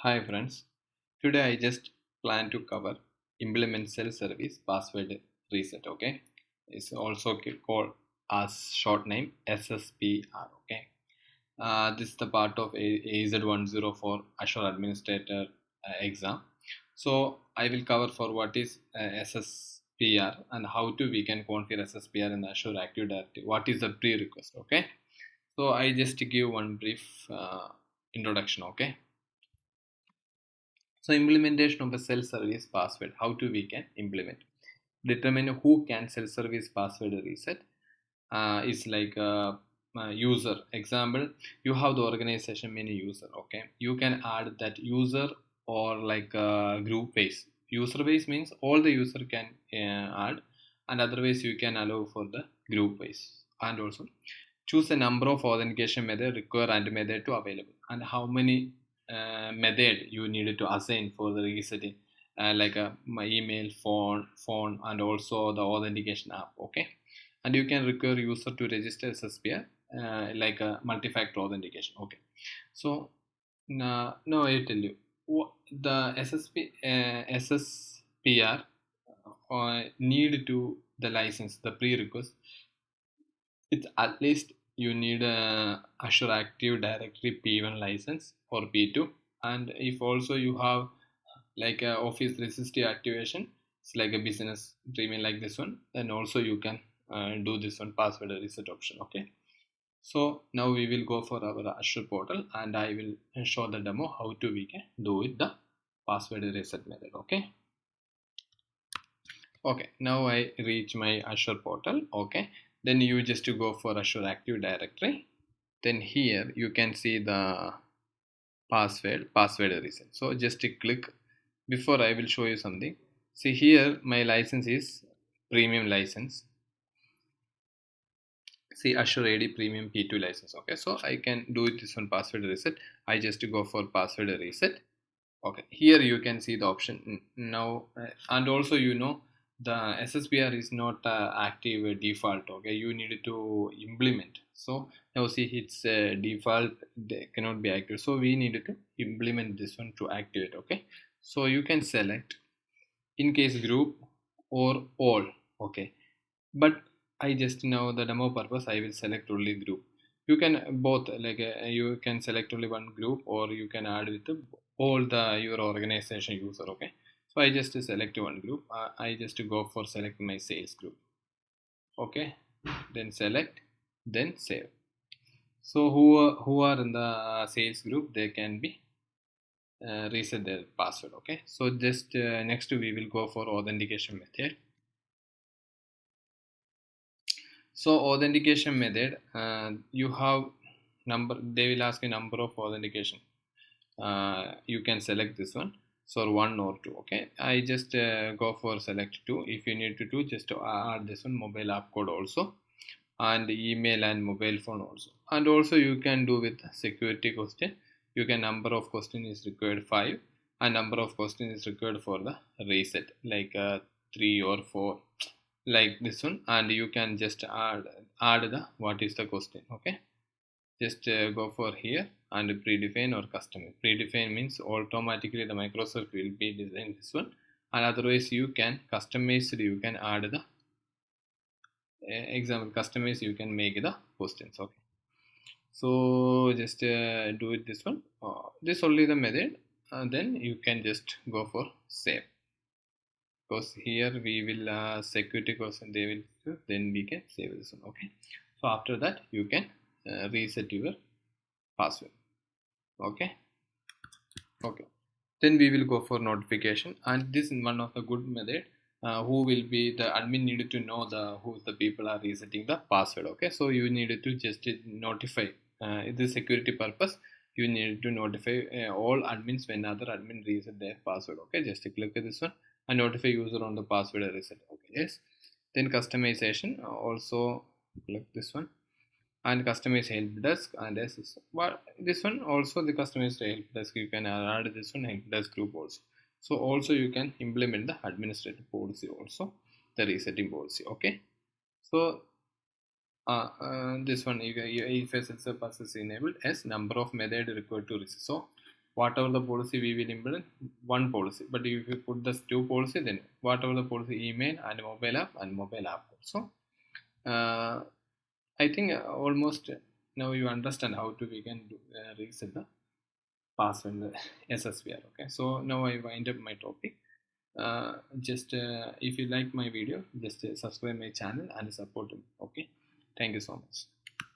Hi friends, today I just plan to cover implement self-service password reset. Okay, it's also called as short name SSPR. Okay, this is the part of AZ104 Azure Administrator exam. So I will cover for what is SSPR and how to we can configure SSPR in Azure Active Directory. What is the prerequisite? Okay, so I just give one brief introduction. Okay. So implementation of a self-service password, how to we can implement. Determine who can self-service password reset is like a user. Example, you have the organization many user. Okay, you can add that user or like group base. User base means all the user can add, and otherwise you can allow for the group base. And also choose a number of authentication method require and method to available and how many method you needed to assign for the resetting like my email phone and also the authentication app. Okay, and you can require user to register SSPR like a multi-factor authentication. Okay, so now I tell you the SSPR need to the license the prerequisite. It's at least you need a Azure Active Directory P1 license or P2, and if also you have like a Office 360 activation, it's like a business email like this one, then also you can do this one password reset option. Okay. So now we will go for our Azure portal, and I will show the demo how to we can do with the password reset method. Okay. Okay, now I reach my Azure portal. Okay, then you just to go for Azure Active Directory. Then here you can see the password reset. So just to click. Before I will show you something. See here my license is premium license. See Azure AD premium P2 license. Okay, so I can do this one password reset. I just go for password reset. Okay, here you can see the option now, and also the SSPR is not active default. Okay, you need to implement. So now see it's default, they cannot be active. So we need to implement this one to activate. Okay, so you can select in case group or all. Okay, but I just know the demo purpose I will select only group. You can both like you can select only one group or you can add with all the your organization user. Okay, so I just select one group. I just go for select my sales group. Okay, then select, then save. So who are in the sales group, they can be reset their password. Okay, so just next we will go for authentication method. So authentication method, you have number. They will ask a number of authentication. You can select this one. So one or two. Okay, I just go for select two. If you need to do, just to add this one mobile app code also, and email and mobile phone also. And also you can do with security question. You can number of question is required 5, and number of question is required for the reset like 3 or 4 like this one, and you can just add the what is the question. Okay, just go for here and predefine or customize. Predefine means automatically the Microsoft will be design this one, and otherwise you can customize, you can add the example customize, you can make the questions. Okay, so just do it this one, this only the method, and then you can just go for save, because here we will security question they will do, then we can save this one. Okay, so after that you can reset your password. Okay. Okay, then we will go for notification, and this is one of the good method. Who will be the admin needed to know the who the people are resetting the password. Okay, so you needed to just notify the security purpose. You need to notify all admins when other admin reset their password. Okay, just click this one and notify user on the password reset. Okay, yes, then customization also click this one, and customize help desk and SS. But this one also the customized help desk, you can add this one help desk group also. So also you can implement the administrative policy also, the resetting policy. Okay, so this one if SSL pass is enabled as number of method required to reset. So whatever the policy we will implement one policy, but if you put the two policy, then whatever the policy, email and mobile app also. I think almost now you understand how to we can do, reset the password in the SSPR. Okay, so now I wind up my topic. Just if you like my video, just subscribe my channel and support me. Okay, thank you so much.